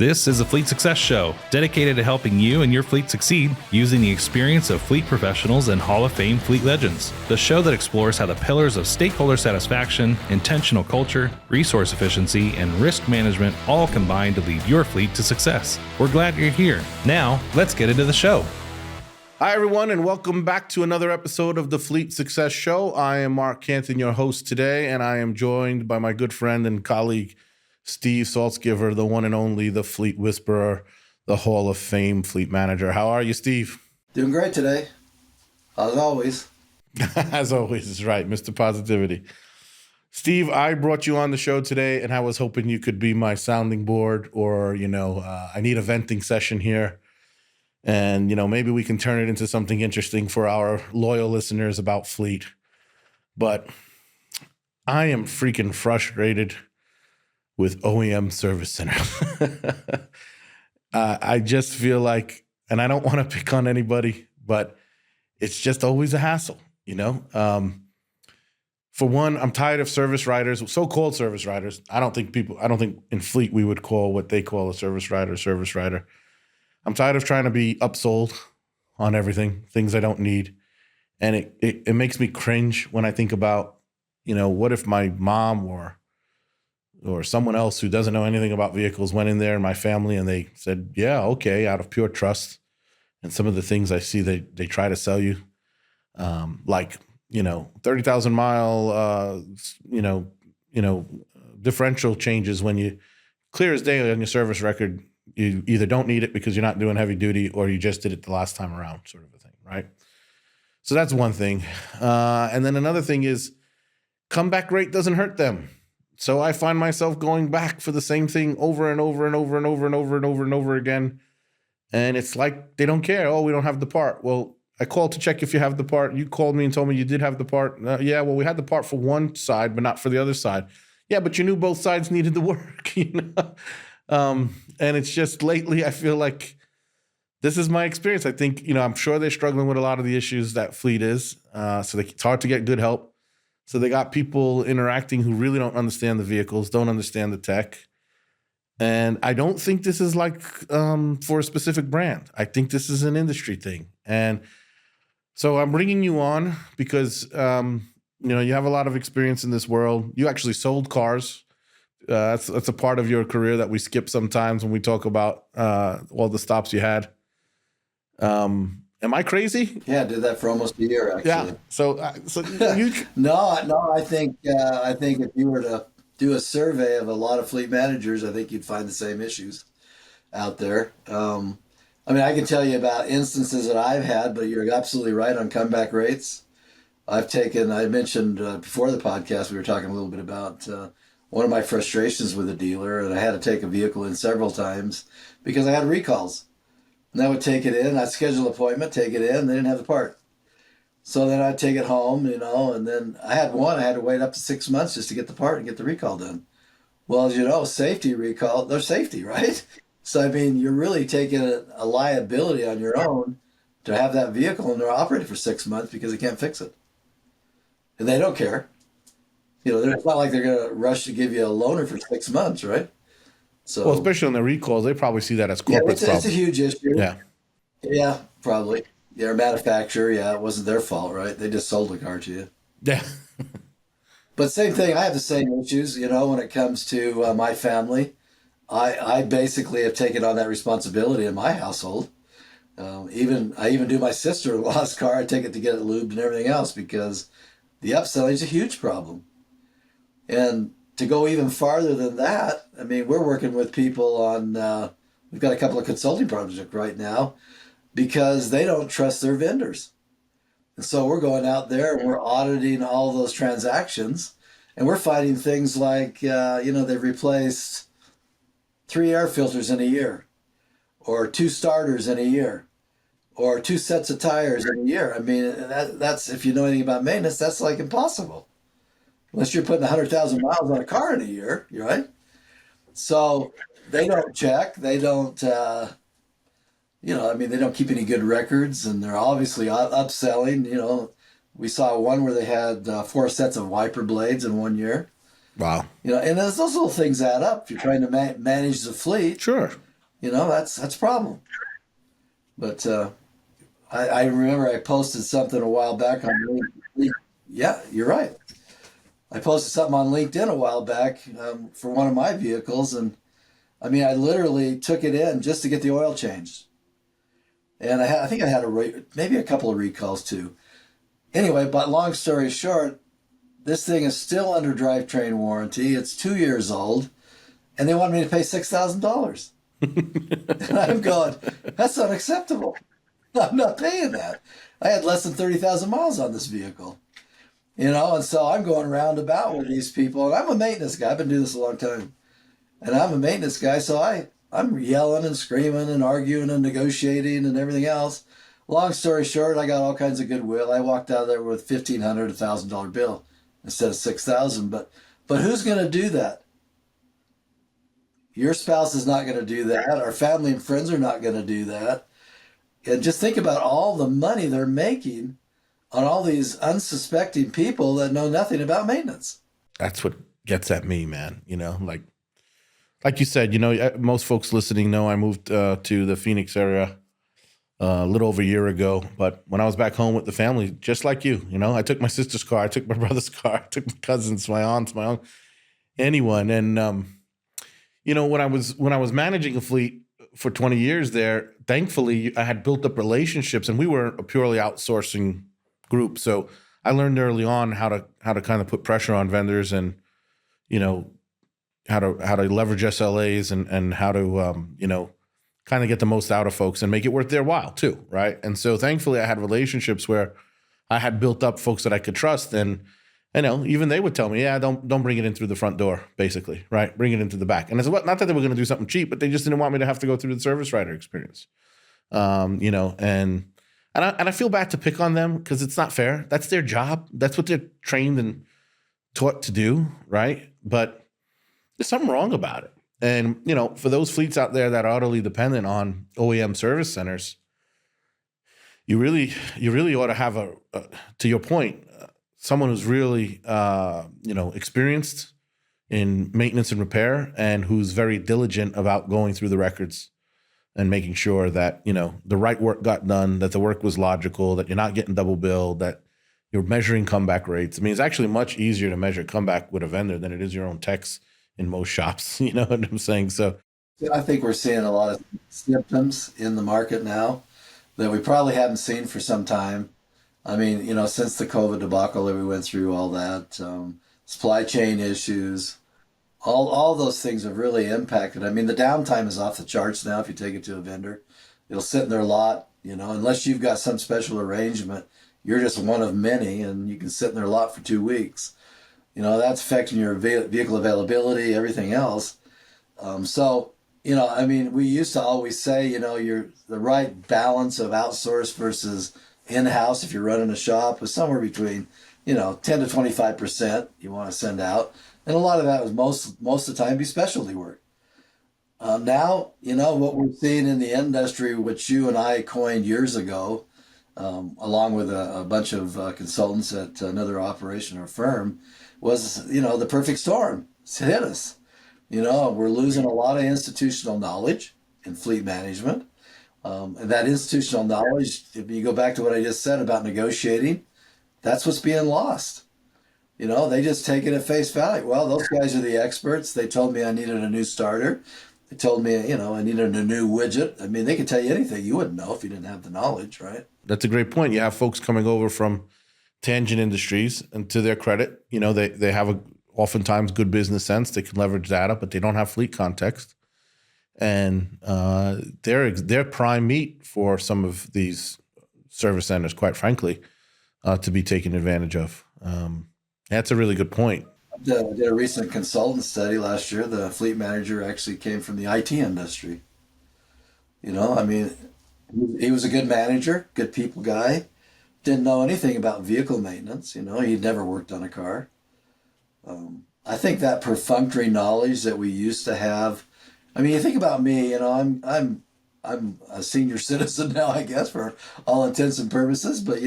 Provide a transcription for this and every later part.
This is a Fleet Success Show, dedicated to helping you and your fleet succeed using the experience of fleet professionals and Hall of Fame fleet legends. The show that explores how the pillars of stakeholder satisfaction, intentional culture, resource efficiency, and risk management all combine to lead your fleet to success. We're glad you're here. Now, let's get into the show. Hi, everyone, and welcome back to another episode of the Fleet Success Show. I am Marc, Canton, your host today, and I am joined by my good friend and colleague, Steve Saltzgiver, the one and only, the Fleet Whisperer, the Hall of Fame Fleet Manager. How are you, Steve? Doing great today, as always. As always, is right, Mr. Positivity. Steve, I brought you on the show today, and I was hoping you could be my sounding board, or, I need a venting session here. And, maybe we can turn it into something interesting for our loyal listeners about fleet. But I am freaking frustrated with OEM service centers. I just feel like, and I don't want to pick on anybody, but it's just always a hassle, For one, I'm tired of service writers, so-called service writers. I don't think in fleet we would call what they call a service writer. I'm tired of trying to be upsold on everything, things I don't need. And it makes me cringe when I think about, what if my mom or someone else who doesn't know anything about vehicles went in there in my family and they said, yeah, okay, out of pure trust. And some of the things I see they try to sell you, 30,000 mile, differential changes when you clear as day on your service record. You either don't need it because you're not doing heavy duty or you just did it the last time around, sort of a thing, right? So that's one thing. And then another thing is comeback rate doesn't hurt them. So I find myself going back for the same thing over and over and over and over and over and over and over again. And it's like they don't care. Oh, we don't have the part. Well, I called to check if you have the part. You called me and told me you did have the part. Yeah, well, we had the part for one side, but not for the other side. Yeah, but you knew both sides needed the work, And it's just lately, I feel like this is my experience. I think, I'm sure they're struggling with a lot of the issues that fleet is. It's hard to get good help. So they got people interacting who really don't understand the vehicles, don't understand the tech. And I don't think this is for a specific brand. I think this is an industry thing. And so I'm bringing you on because, you have a lot of experience in this world. You actually sold cars. That's a part of your career that we skip sometimes when we talk about all the stops you had. Am I crazy? Yeah, I did that for almost a year, actually. Yeah. So you. No. I think if you were to do a survey of a lot of fleet managers, I think you'd find the same issues out there. I can tell you about instances that I've had, but you're absolutely right on comeback rates. I mentioned before the podcast, we were talking a little bit about one of my frustrations with a dealer, and I had to take a vehicle in several times because I had recalls. And I would take it in, I'd schedule an appointment, take it in, they didn't have the part. So then I'd take it home, and then I had to wait up to 6 months just to get the part and get the recall done. Well, as you know, safety recall, they're safety, right? So, you're really taking a liability on your own to have that vehicle and they're operating for 6 months because they can't fix it. And they don't care. It's not like they're going to rush to give you a loaner for 6 months, right? So, well, especially on the recalls, they probably see that as corporate problem. It's a huge issue. Yeah. Yeah, probably. Their manufacturer, it wasn't their fault, right? They just sold the car to you. Yeah. But same thing, I have the same issues, when it comes to my family. I basically have taken on that responsibility in my household. I even do my sister-in-law's car. I take it to get it lubed and everything else because the upselling is a huge problem. And to go even farther than that, we're working with people on, we've got a couple of consulting projects right now because they don't trust their vendors. And so we're going out there and we're auditing all those transactions and we're finding things like, they've replaced 3 air filters in a year or 2 starters in a year or 2 sets of tires in a year. That's, if you know anything about maintenance, that's like impossible. Unless you're putting 100,000 miles on a car in a year, right? So they don't check. They don't, they don't keep any good records, and they're obviously upselling. We saw one where they had 4 sets of wiper blades in 1 year. Wow. And those little things add up. If you're trying to manage the fleet. Sure. That's a problem. But I remember I posted something a while back on LinkedIn. Yeah, you're right. I posted something on LinkedIn a while back for one of my vehicles, and I mean, I literally took it in just to get the oil changed, and I think I had maybe a couple of recalls too. Anyway, but long story short, this thing is still under drivetrain warranty. It's 2 years old, and they want me to pay $6,000. And I'm going, that's unacceptable. I'm not paying that. I had less than 30,000 miles on this vehicle, and so I'm going roundabout with these people. And I'm a maintenance guy. I've been doing this a long time. And I'm a maintenance guy, so I'm yelling and screaming and arguing and negotiating and everything else. Long story short, I got all kinds of goodwill. I walked out of there with $1,500, $1,000 bill instead of 6,000. But who's going to do that? Your spouse is not going to do that. Our family and friends are not going to do that. And just think about all the money they're making on all these unsuspecting people that know nothing about maintenance. That's what gets at me, man. Like you said, most folks listening know I moved to the Phoenix area a little over a year ago. But when I was back home with the family, just like you, I took my sister's car, I took my brother's car, I took my cousins, my aunts, my uncle, anyone. And when I was managing a fleet for 20 years there, thankfully I had built up relationships, and we were a purely outsourcing group. So I learned early on how to kind of put pressure on vendors, and how to leverage SLAs and how to kind of get the most out of folks and make it worth their while too, right? And so thankfully I had relationships where I had built up folks that I could trust, and even they would tell me, yeah, don't bring it in through the front door, basically, right? Bring it into the back. And it's not that they were going to do something cheap, but they just didn't want me to have to go through the service writer experience, and I feel bad to pick on them because it's not fair. That's their job. That's what they're trained and taught to do, right? But there's something wrong about it. And, for those fleets out there that are utterly dependent on OEM service centers, you really ought to have to your point, someone who's really, experienced in maintenance and repair, and who's very diligent about going through the records and making sure that, the right work got done, that the work was logical, that you're not getting double billed, that you're measuring comeback rates. I mean, it's actually much easier to measure comeback with a vendor than it is your own techs in most shops. You know what I'm saying? So I think we're seeing a lot of symptoms in the market now that we probably haven't seen for some time. I mean, since the COVID debacle that we went through, all that, supply chain issues, all those things have really impacted. I mean, the downtime is off the charts now if you take it to a vendor. It'll sit in their lot, unless you've got some special arrangement, you're just one of many, and you can sit in their lot for 2 weeks. That's affecting your vehicle availability, everything else. We used to always say, you're the right balance of outsource versus in-house if you're running a shop was somewhere between, 10 to 25% you want to send out. And a lot of that was most of the time be specialty work. Now, what we're seeing in the industry, which you and I coined years ago, along with a bunch of consultants at another operation or firm, was, the perfect storm. It's hit us. We're losing a lot of institutional knowledge in fleet management. And that institutional knowledge, if you go back to what I just said about negotiating, that's what's being lost. They just take it at face value. Well, those guys are the experts. They told me I needed a new starter. They told me, I needed a new widget. I mean, they could tell you anything you wouldn't know if you didn't have the knowledge, right? That's a great point. You have folks coming over from tangent industries, and to their credit, they have oftentimes good business sense. They can leverage data, but they don't have fleet context. And they're prime meat for some of these service centers, quite frankly, to be taken advantage of. That's a really good point. I did a recent consultant study last year. The fleet manager actually came from the IT industry. He was a good manager, good people guy, didn't know anything about vehicle maintenance. He'd never worked on a car. I think that perfunctory knowledge that we used to have. I mean, you think about me. I'm a senior citizen now, I guess, for all intents and purposes. But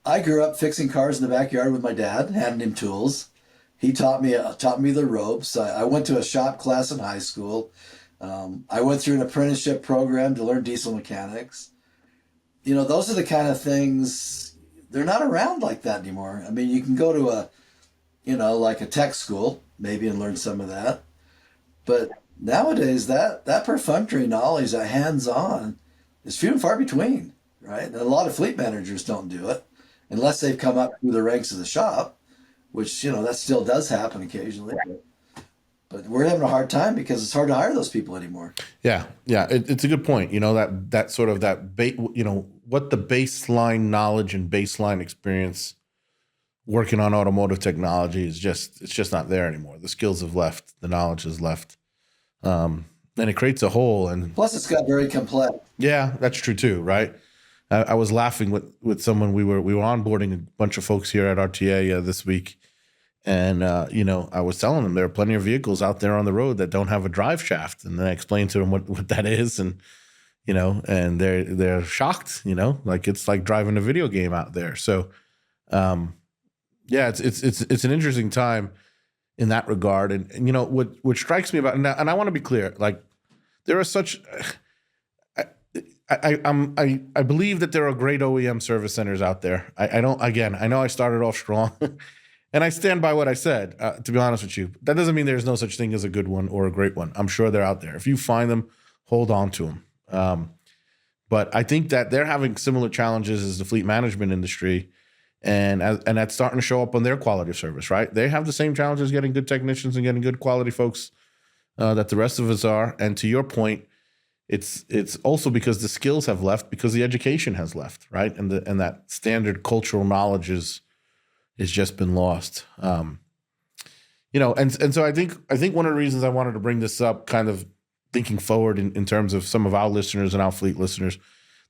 I grew up fixing cars in the backyard with my dad, handing him tools. He taught me the ropes. I went to a shop class in high school. I went through an apprenticeship program to learn diesel mechanics. Those are the kind of things, they're not around like that anymore. I mean, you can go to like a tech school maybe and learn some of that. But nowadays, that perfunctory knowledge, that hands-on, is few and far between, right? And a lot of fleet managers don't do it unless they've come up through the ranks of the shop, which, that still does happen occasionally. But we're having a hard time because it's hard to hire those people anymore. Yeah, yeah, it's a good point. That sort of what the baseline knowledge and baseline experience working on automotive technology it's just not there anymore. The skills have left, the knowledge has left, and it creates a hole. And plus, it's got very complex. Yeah, that's true too, right? I was laughing with someone. We were onboarding a bunch of folks here at RTA this week, and I was telling them there are plenty of vehicles out there on the road that don't have a drive shaft, and then I explained to them what that is, and and they're shocked, like it's like driving a video game out there. So, yeah, it's an interesting time in that regard, and what strikes me about, and I want to be clear, like there are such. I believe that there are great OEM service centers out there. I know I started off strong, and I stand by what I said. To be honest with you, that doesn't mean there's no such thing as a good one or a great one. I'm sure they're out there. If you find them, hold on to them. But I think that they're having similar challenges as the fleet management industry, and that's starting to show up on their quality of service. Right? They have the same challenges getting good technicians and getting good quality folks that the rest of us are. And to your point, it's also because the skills have left, because the education has left, right? And that standard cultural knowledge is just been lost. And so I think one of the reasons I wanted to bring this up, kind of thinking forward in terms of some of our listeners and our fleet listeners,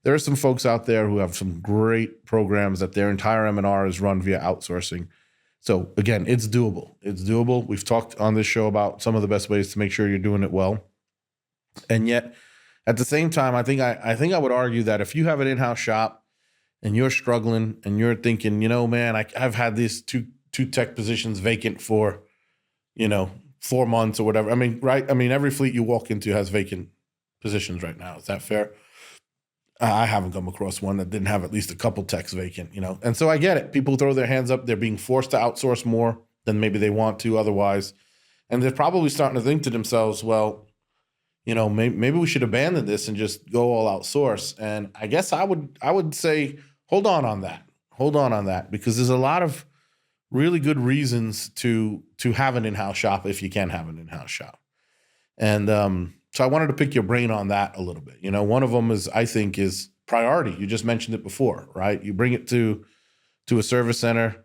there are some folks out there who have some great programs that their entire M&R is run via outsourcing. So again, it's doable. It's doable. We've talked on this show about some of the best ways to make sure you're doing it well, and yet, at the same time, I think I would argue that if you have an in-house shop and you're struggling and you're thinking, man, I've had these two tech positions vacant for, 4 months or whatever. I mean, right? I mean, every fleet you walk into has vacant positions right now. Is that fair? I haven't come across one that didn't have at least a couple techs vacant, And so I get it. People throw their hands up. They're being forced to outsource more than maybe they want to otherwise. And they're probably starting to think to themselves, well, maybe we should abandon this and just go all outsource. And I guess I would say, hold on that, because there's a lot of really good reasons to have an in-house shop if you can have an in-house shop. And so I wanted to pick your brain on that a little bit. One of them is priority. You just mentioned it before, right? You bring it to a service center.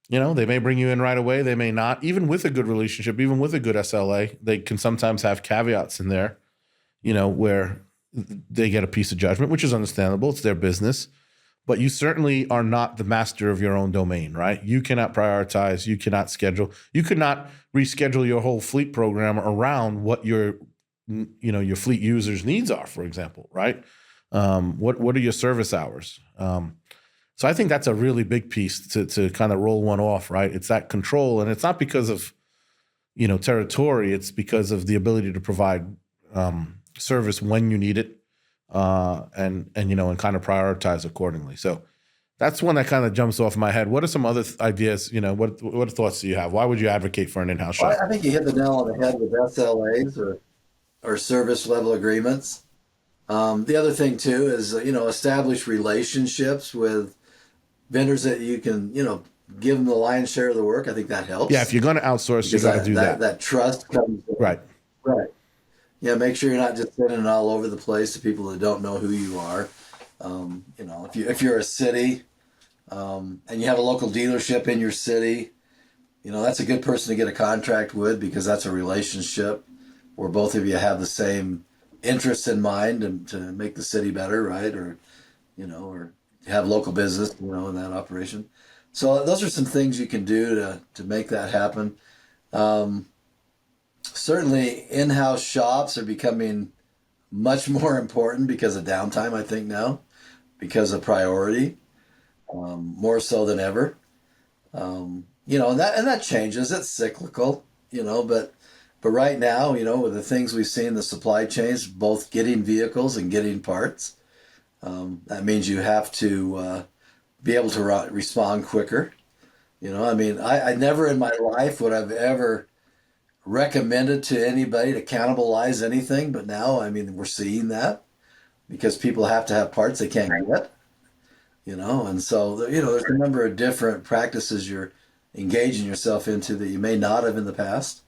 They may bring you in right away. They may not. Even with a good relationship, even with a good SLA, they can sometimes have caveats in there, where they get a piece of judgment, which is understandable. It's their business. But you certainly are not the master of your own domain, right? You cannot prioritize. You cannot schedule. You could not reschedule your whole fleet program around what your fleet users' needs are, for example, right? What are your service hours? So I think that's a really big piece to kind of roll one off, right? It's that control, and it's not because of, territory. It's because of the ability to provide service when you need it, and kind of prioritize accordingly. So that's one that kind of jumps off my head. What are some other ideas? What thoughts do you have? Why would you advocate for an in-house shop? Well, I think you hit the nail on the head with SLAs or service level agreements. The other thing too is establish relationships with vendors that you can, give them the lion's share of the work. I think that helps. Yeah, if you're going to outsource, you got to do that. That trust comes in. Right. Yeah, make sure you're not just sending it all over the place to people that don't know who you are. If you're a city and you have a local dealership in your city, that's a good person to get a contract with, because that's a relationship where both of you have the same interests in mind and to make the city better, right? Or have local business, in that operation. So those are some things you can do to make that happen. Certainly in-house shops are becoming much more important because of downtime, I think now, because of priority, more so than ever. And that changes. It's cyclical, but But right now, with the things we've seen, the supply chains, both getting vehicles and getting parts, that means you have to be able to respond quicker. I never in my life would have ever recommended to anybody to cannibalize anything, but now, we're seeing that because people have to have parts they can't get, and so, there's a number of different practices you're engaging yourself into that you may not have in the past,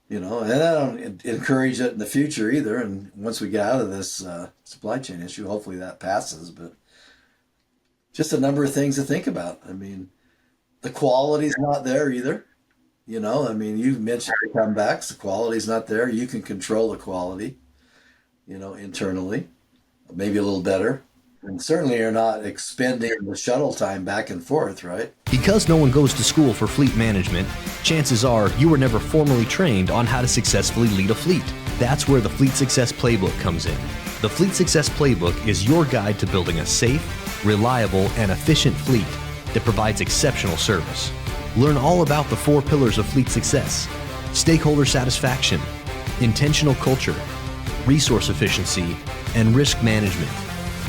and I don't encourage it in the future either. And once we get out of this supply chain issue, hopefully that passes, but just a number of things to think about. The quality's not there either. You mentioned the comebacks, the quality's not there. You can control the quality, internally, maybe a little better. And certainly you're not expending the shuttle time back and forth, right? Because no one goes to school for fleet management, chances are you were never formally trained on how to successfully lead a fleet. That's where the Fleet Success Playbook comes in. The Fleet Success Playbook is your guide to building a safe, reliable, and efficient fleet that provides exceptional service. Learn all about the 4 pillars of fleet success: stakeholder satisfaction, intentional culture, resource efficiency, and risk management.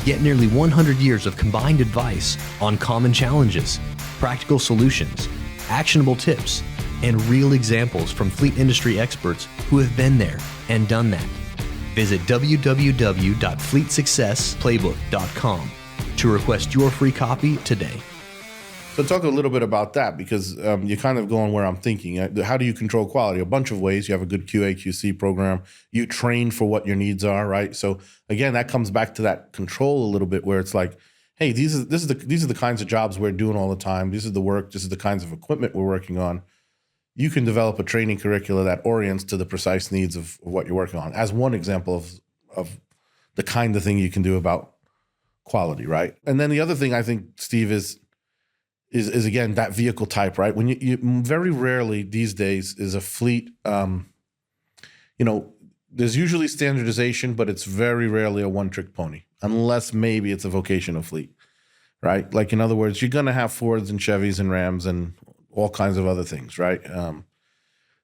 Get nearly 100 years of combined advice on common challenges, practical solutions, actionable tips, and real examples from fleet industry experts who have been there and done that. Visit www.fleetsuccessplaybook.com to request your free copy today. So talk a little bit about that, because you're kind of going where I'm thinking. How do you control quality? A bunch of ways. You have a good QA, QC program. You train for what your needs are, right? So again, that comes back to that control a little bit, where it's like, hey, these are the kinds of jobs we're doing all the time. This is the work. This is the kinds of equipment we're working on. You can develop a training curricula that orients to the precise needs of what you're working on, as one example of the kind of thing you can do about quality, right? And then the other thing I think, Steve, is again that vehicle type, right? When you very rarely these days is a fleet, there's usually standardization, but it's very rarely a one-trick pony, unless maybe it's a vocational fleet, right? Like, in other words, you're going to have Fords and Chevys and Rams and all kinds of other things, right?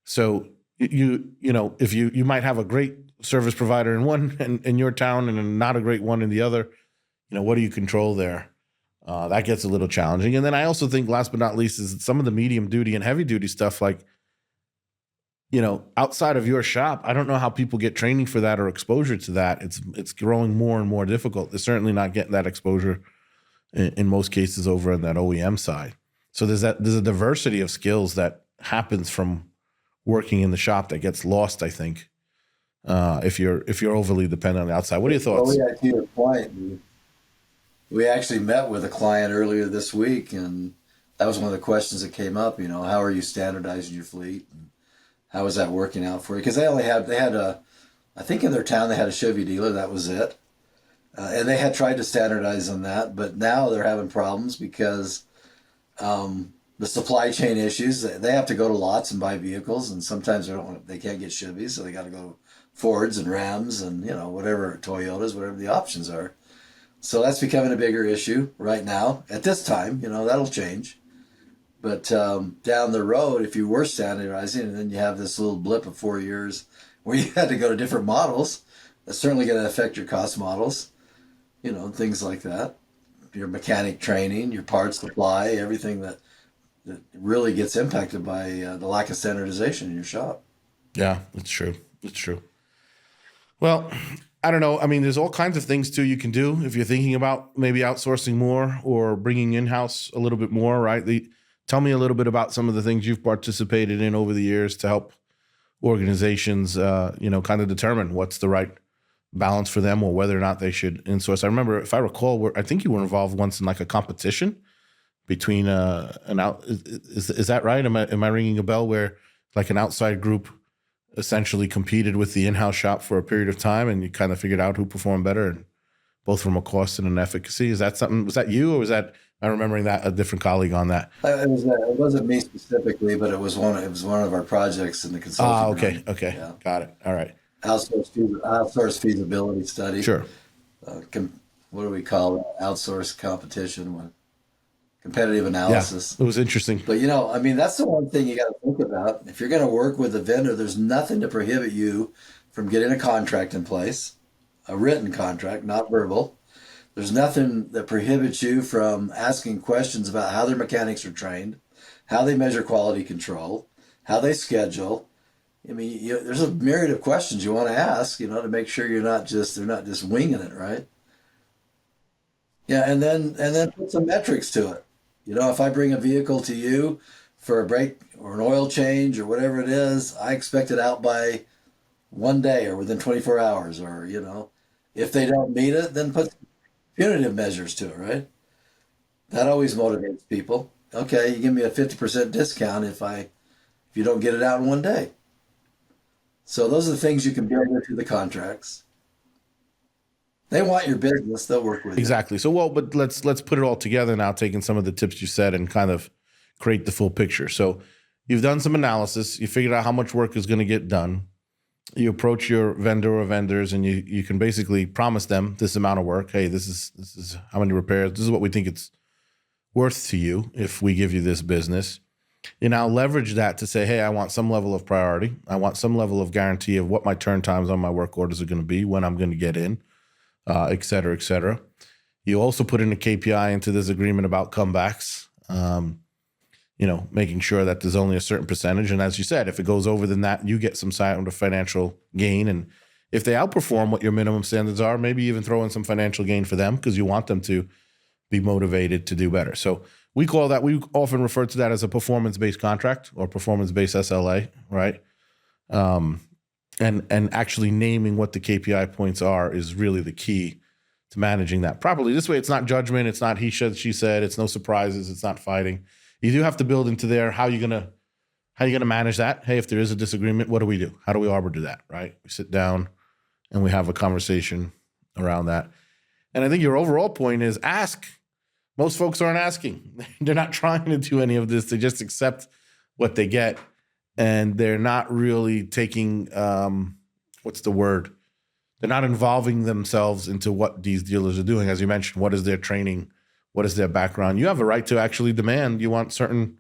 So if you might have a great service provider in one in your town and not a great one in the other, what do you control there? That gets a little challenging. And then I also think, last but not least, is some of the medium duty and heavy duty stuff, like, outside of your shop, I don't know how people get training for that or exposure to that. It's growing more and more difficult. They're certainly not getting that exposure in most cases over on that OEM side. So there's a diversity of skills that happens from working in the shop that gets lost, I think, if you're overly dependent on the outside. What are your thoughts? Well, yeah, to your point, we actually met with a client earlier this week, and that was one of the questions that came up. How are you standardizing your fleet, and how is that working out for you? Because they had I think in their town they had a Chevy dealer. That was it, and they had tried to standardize on that, but now they're having problems because the supply chain issues. They have to go to lots and buy vehicles, and sometimes they can't get Chevys, so they got to go Fords and Rams and whatever, Toyotas, whatever the options are. So that's becoming a bigger issue right now at this time. That'll change. But down the road, if you were standardizing and then you have this little blip of 4 years where you had to go to different models, that's certainly going to affect your cost models, things like that. Your mechanic training, your parts supply, everything that really gets impacted by the lack of standardization in your shop. Yeah, it's true. It's true. Well, I don't know. There's all kinds of things too you can do if you're thinking about maybe outsourcing more or bringing in-house a little bit more, right? Tell me a little bit about some of the things you've participated in over the years to help organizations, kind of determine what's the right balance for them or whether or not they should insource. I remember, if I recall, I think you were involved once in like a competition between is that right? Am I ringing a bell where like an outside group essentially competed with the in-house shop for a period of time, and you kind of figured out who performed better, and both from a cost and an efficacy? Is that something? Was that you, or was that, am I remembering that a different colleague on that? It wasn't me specifically, but it was one of our projects in the consulting. Okay, yeah. Got it. All right. Outsource feasibility study. Sure. What do we call it? Outsource competition, competitive analysis. Yeah, it was interesting. But that's the one thing you got to think about. about, if you're going to work with a vendor, there's nothing to prohibit you from getting a contract in place, a written contract, not verbal. There's nothing that prohibits you from asking questions about how their mechanics are trained, how they measure quality control, how they schedule. I mean, there's a myriad of questions you want to ask, to make sure they're not just winging it, right? Yeah, and then put some metrics to it. If I bring a vehicle to you for a break or an oil change or whatever it is, I expect it out by one day or within 24 hours, or if they don't meet it, then put punitive measures to it, right? That always motivates people. Okay, you give me a 50% discount if you don't get it out in one day. So those are the things you can build into the contracts. They want your business, they'll work with you. Exactly. So, but let's put it all together now, taking some of the tips you said and kind of create the full picture. So you've done some analysis, you figured out how much work is going to get done. You approach your vendor or vendors and you can basically promise them this amount of work. Hey, this is how many repairs. This is what we think it's worth to you if we give you this business. You now leverage that to say, hey, I want some level of priority. I want some level of guarantee of what my turn times on my work orders are going to be, when I'm going to get in, et cetera, et cetera. You also put in a KPI into this agreement about comebacks, making sure that there's only a certain percentage. And as you said, if it goes over than that, you get some side of financial gain. And if they outperform what your minimum standards are, maybe even throw in some financial gain for them because you want them to be motivated to do better. So we often refer to that as a performance-based contract or performance-based SLA, right? And actually naming what the KPI points are is really the key to managing that properly. This way, it's not judgment. It's not he said, she said. It's no surprises. It's not fighting. You do have to build into there how you're gonna manage that. Hey, if there is a disagreement, what do we do? How do we arbiter that, right? We sit down and we have a conversation around that. And I think your overall point is ask. Most folks aren't asking. They're not trying to do any of this. They just accept what they get. And they're not really taking, what's the word? They're not involving themselves into what these dealers are doing. As you mentioned, what is their training? What is their background? You have a right to actually demand. You want certain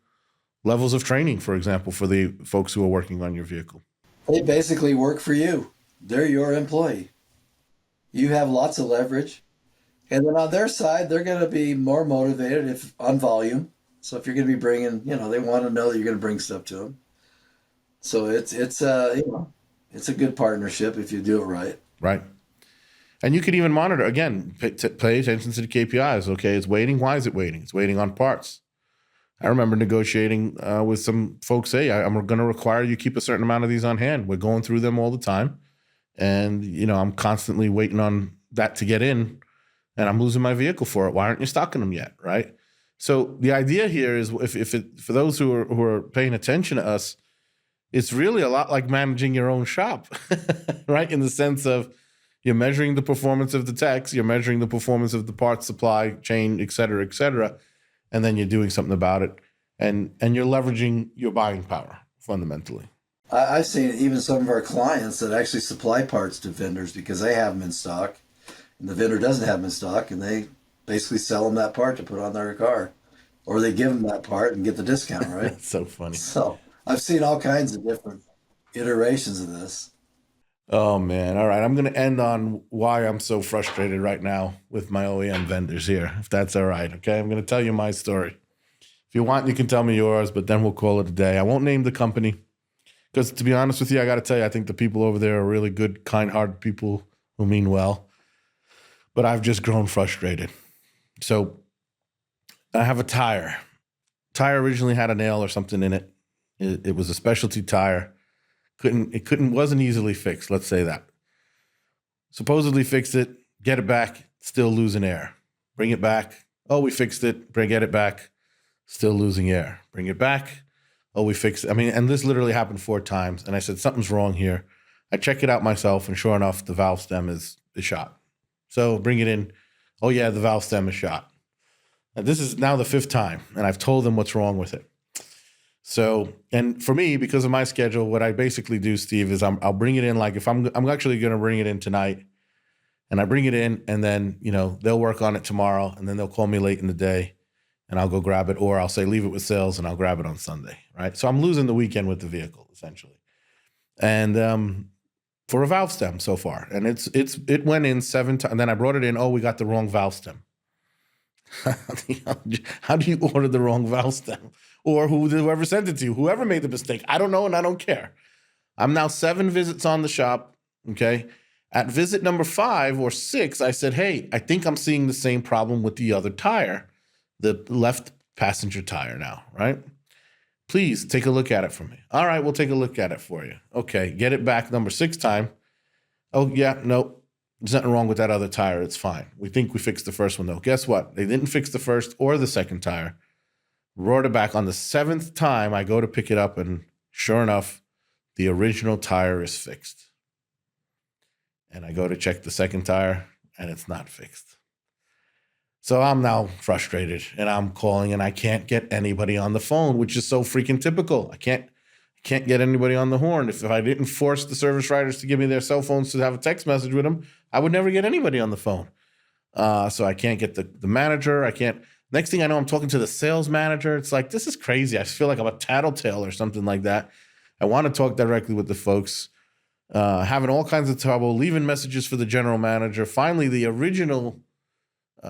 levels of training, for example, for the folks who are working on your vehicle. They basically work for you. They're your employee. You have lots of leverage. And then on their side, they're going to be more motivated on volume. So if you're going to be bringing, they want to know that you're going to bring stuff to them. So it's a good partnership if you do it right. Right. And you can even monitor, again, pay attention to the KPIs. Okay, it's waiting. Why is it waiting? It's waiting on parts. I remember negotiating with some folks, hey, I'm going to require you keep a certain amount of these on hand. We're going through them all the time. And, I'm constantly waiting on that to get in. And I'm losing my vehicle for it. Why aren't you stocking them yet, right? So the idea here is, for those who are paying attention to us, it's really a lot like managing your own shop, right? In the sense of you're measuring the performance of the techs, you're measuring the performance of the parts supply chain, et cetera, and then you're doing something about it, and you're leveraging your buying power fundamentally. I've seen even some of our clients that actually supply parts to vendors because they have them in stock. And the vendor doesn't have them in stock, and they basically sell them that part to put on their car. Or they give them that part and get the discount, right? That's so funny. So I've seen all kinds of different iterations of this. Oh, man. All right. I'm going to end on why I'm so frustrated right now with my OEM vendors here, if that's all right. Okay. I'm going to tell you my story. If you want, you can tell me yours, but then we'll call it a day. I won't name the company because, to be honest with you, I got to tell you, I think the people over there are really good, kind-hearted people who mean well. But I've just grown frustrated. So I have a tire. Tire originally had a nail or something in it. It was a specialty tire. Wasn't easily fixed, let's say that. Supposedly fixed it, get it back, still losing air. Bring it back. Oh, we fixed it. Get it back, still losing air. Bring it back. Oh, we fixed it. And this literally happened 4 times. And I said, something's wrong here. I check it out myself, and sure enough, the valve stem is shot. So bring it in. Oh, yeah, the valve stem is shot. Now, this is now the 5th time, and I've told them what's wrong with it. So, and for me, because of my schedule, what I basically do, Steve, is I'll bring it in. Like if I'm actually going to bring it in tonight, and I bring it in, and then they'll work on it tomorrow, and then they'll call me late in the day, and I'll go grab it, or I'll say leave it with sales and I'll grab it on Sunday, right? So I'm losing the weekend with the vehicle essentially. And for a valve stem so far, and it went in 7 times, and then I brought it in. Oh, we got the wrong valve stem. How do you order the wrong valve stem? Or whoever sent it to you, whoever made the mistake, I don't know, and I don't care. I'm now 7 visits on the shop, okay? At visit number 5 or 6, I said, hey, I think I'm seeing the same problem with the other tire, the left passenger tire now, right? Please take a look at it for me. All right, we'll take a look at it for you. Okay, get it back number 6 time. Oh, yeah, no, there's nothing wrong with that other tire. It's fine. We think we fixed the first one, though. Guess what? They didn't fix the first or the second tire. Roared it back. On the 7th time, I go to pick it up, and sure enough, the original tire is fixed. And I go to check the second tire, and it's not fixed. So I'm now frustrated, and I'm calling, and I can't get anybody on the phone, which is so freaking typical. I can't get anybody on the horn. If I didn't force the service writers to give me their cell phones to have a text message with them, I would never get anybody on the phone. So I can't get the manager. I can't. Next thing I know, I'm talking to the sales manager. It's like, this is crazy. I feel like I'm a tattletale or something like that. I want to talk directly with the folks, having all kinds of trouble, leaving messages for the general manager. Finally, the original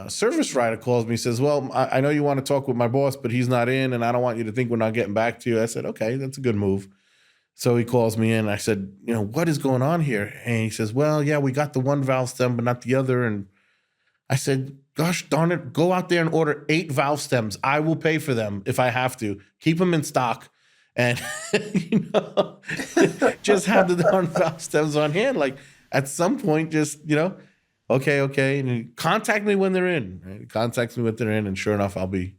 service writer calls me, says, well, I know you want to talk with my boss, but he's not in, and I don't want you to think we're not getting back to you. I said, okay, that's a good move. So he calls me in. I said, what is going on here? And he says, well, yeah, we got the one valve stem, but not the other. And I said, gosh darn it, go out there and order 8 valve stems. I will pay for them if I have to. Keep them in stock. And, just have the darn valve stems on hand. Like, at some point, just, okay. And contact me when they're in. Right? He contacts me when they're in, and sure enough, I'll be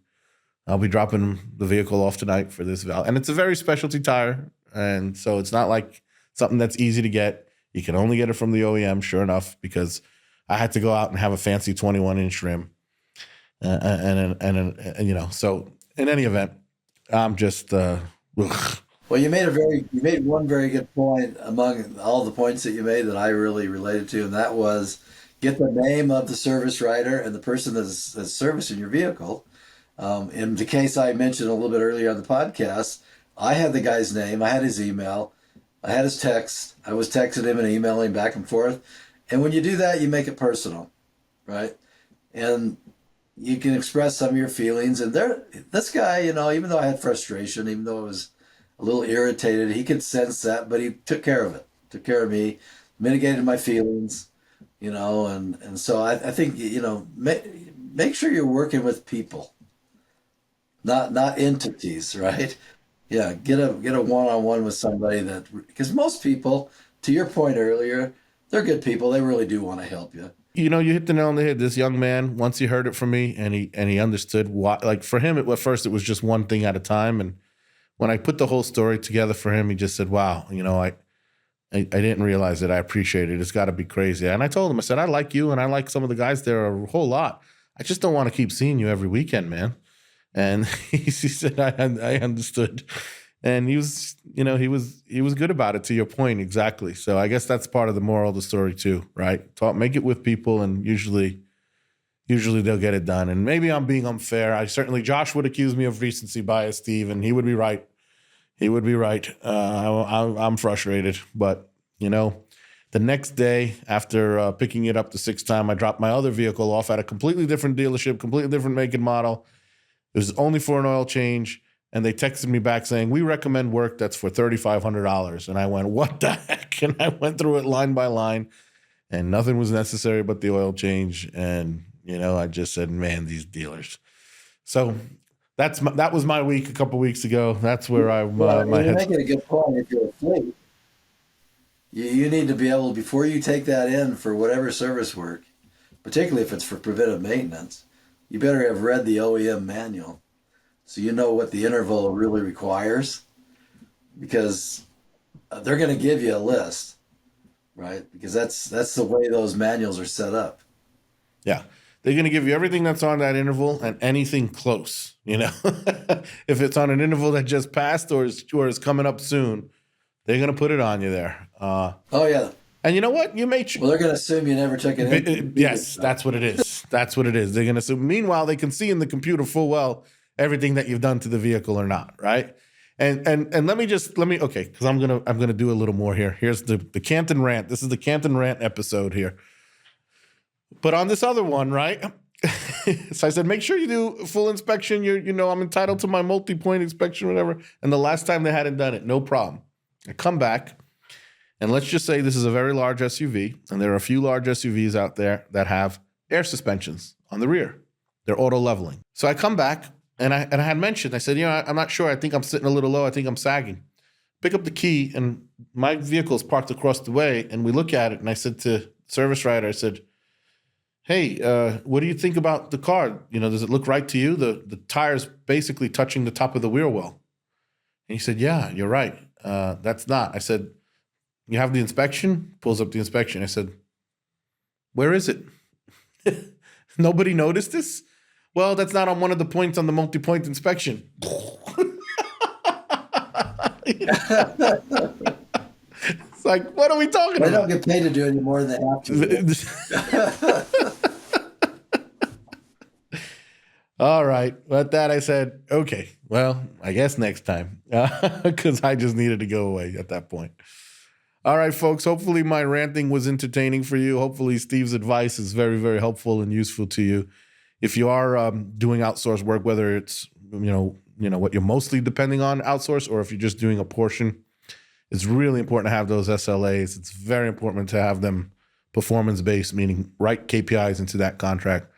dropping the vehicle off tonight for this valve. And it's a very specialty tire. And so it's not like something that's easy to get. You can only get it from the OEM, sure enough, because I had to go out and have a fancy 21-inch rim. So in any event, I'm just, ugh. Well, you made one very good point among all the points that you made that I really related to, and that was get the name of the service writer and the person that's servicing your vehicle. In the case I mentioned a little bit earlier on the podcast, I had the guy's name, I had his email, I had his text, I was texting him and emailing back and forth. And when you do that, you make it personal, right? And you can express some of your feelings. And this guy, even though I had frustration, even though I was a little irritated, he could sense that, but he took care of it, took care of me, mitigated my feelings, and so I think, make sure you're working with people, not entities, right? Yeah, get a one-on-one with somebody because most people, to your point earlier, they're good people. They really do want to help you. You hit the nail on the head. This young man, once he heard it from me and he understood why, like for him, at first it was just one thing at a time. And when I put the whole story together for him, he just said, wow, I didn't realize it. I appreciate it. It's got to be crazy. And I told him, I said, I like you and I like some of the guys there a whole lot. I just don't want to keep seeing you every weekend, man. And he said, I understood. And he was good about it, to your point, exactly. So I guess that's part of the moral of the story too, right? Make it with people, and usually they'll get it done. And maybe I'm being unfair. Josh would accuse me of recency bias, Steve, and he would be right. I'm frustrated, but the next day after picking it up the 6th time, I dropped my other vehicle off at a completely different dealership, completely different make and model. It was only for an oil change. And they texted me back saying, we recommend work that's for $3,500. And I went, what the heck? And I went through it line by line, and nothing was necessary but the oil change. And, I just said, man, these dealers. So that was my week a couple weeks ago. That's where you're making a good point. If you're a fleet, you need to be able, before you take that in for whatever service work, particularly if it's for preventive maintenance, you better have read the OEM manual. So you know what the interval really requires, because they're going to give you a list, right? Because that's the way those manuals are set up. Yeah. They're going to give you everything that's on that interval and anything close, If it's on an interval that just passed or is coming up soon, they're going to put it on you there. Oh, yeah. And you know what? You may. Well, they're going to assume you never took it in. Yes, that's what it is. That's what it is. They're going to assume. Meanwhile, they can see in the computer full well everything that you've done to the vehicle or not, right? And let me okay, because I'm gonna do a little more here. Here's the Canton rant. This is the Canton rant episode here. But on this other one, right? So I said, make sure you do a full inspection. I'm entitled to my multi-point inspection, whatever. And the last time they hadn't done it, no problem. I come back, and let's just say this is a very large SUV, and there are a few large SUVs out there that have air suspensions on the rear. They're auto leveling. So I come back, and I had mentioned, I said, I'm not sure. I think I'm sitting a little low. I think I'm sagging. Pick up the key, and my vehicle is parked across the way, and we look at it, and I said to service writer, I said, hey, what do you think about the car? Does it look right to you? The tire's basically touching the top of the wheel well. And he said, yeah, you're right. That's not. I said, you have the inspection? Pulls up the inspection. I said, where is it? Nobody noticed this? Well, that's not on one of the points on the multi-point inspection. It's like, what are we talking about? They don't get paid to do any more than they have to. All right. With that, I said, okay, well, I guess next time, because I just needed to go away at that point. All right, folks, hopefully my ranting was entertaining for you. Hopefully Steve's advice is very, very helpful and useful to you. If you are doing outsourced work, whether it's, what you're mostly depending on outsource, or if you're just doing a portion, it's really important to have those SLAs. It's very important to have them performance-based, meaning write KPIs into that contract.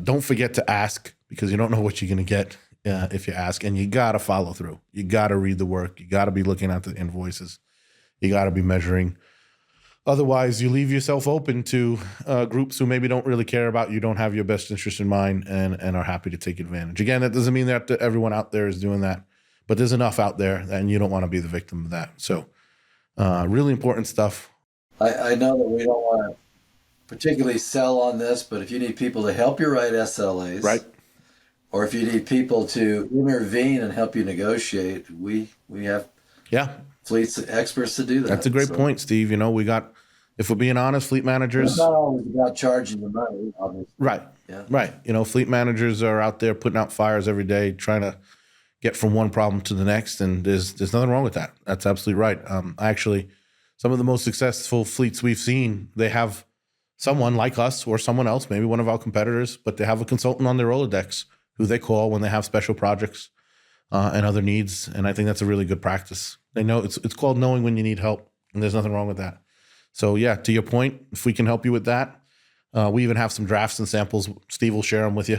Don't forget to ask, because you don't know what you're going to get if you ask. And you got to follow through. You got to read the work. You got to be looking at the invoices. You got to be measuring. Otherwise, you leave yourself open to groups who maybe don't really care about you, don't have your best interest in mind, and are happy to take advantage. Again, that doesn't mean that everyone out there is doing that, but there's enough out there, and you don't want to be the victim of that. So really important stuff. I know that we don't want to particularly sell on this, but if you need people to help you write SLAs, right, or if you need people to intervene and help you negotiate, we have fleet experts to do that. That's a great point, Steve. We got, if we're being honest, fleet managers. It's not always about charging the money, obviously. Right. Yeah. Right. Fleet managers are out there putting out fires every day, trying to get from one problem to the next, and there's nothing wrong with that. That's absolutely right. Actually, some of the most successful fleets we've seen, they have someone like us or someone else, maybe one of our competitors, but they have a consultant on their Rolodex who they call when they have special projects and other needs. And I think that's a really good practice. They know it's called knowing when you need help, and there's nothing wrong with that. So yeah, to your point, if we can help you with that, we even have some drafts and samples. Steve will share them with you.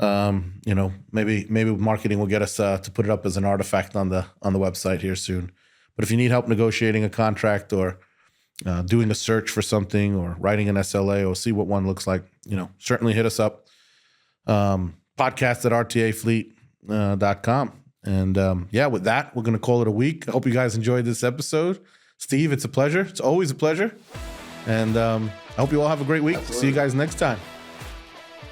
Maybe marketing will get us to put it up as an artifact on the website here soon. But if you need help negotiating a contract, or doing a search for something, or writing an SLA, or see what one looks like, certainly hit us up. podcast@rtafleet.com. And with that, we're going to call it a week. I hope you guys enjoyed this episode. Steve, it's a pleasure. It's always a pleasure. And I hope you all have a great week. Absolutely. See you guys next time.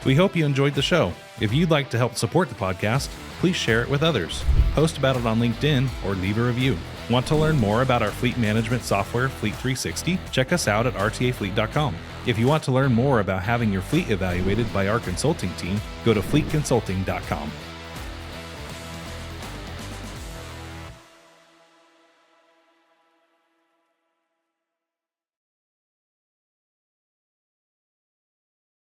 We hope you enjoyed the show. If you'd like to help support the podcast, please share it with others. Post about it on LinkedIn or leave a review. Want to learn more about our fleet management software, Fleet 360? Check us out at rtafleet.com. If you want to learn more about having your fleet evaluated by our consulting team, go to fleetconsulting.com.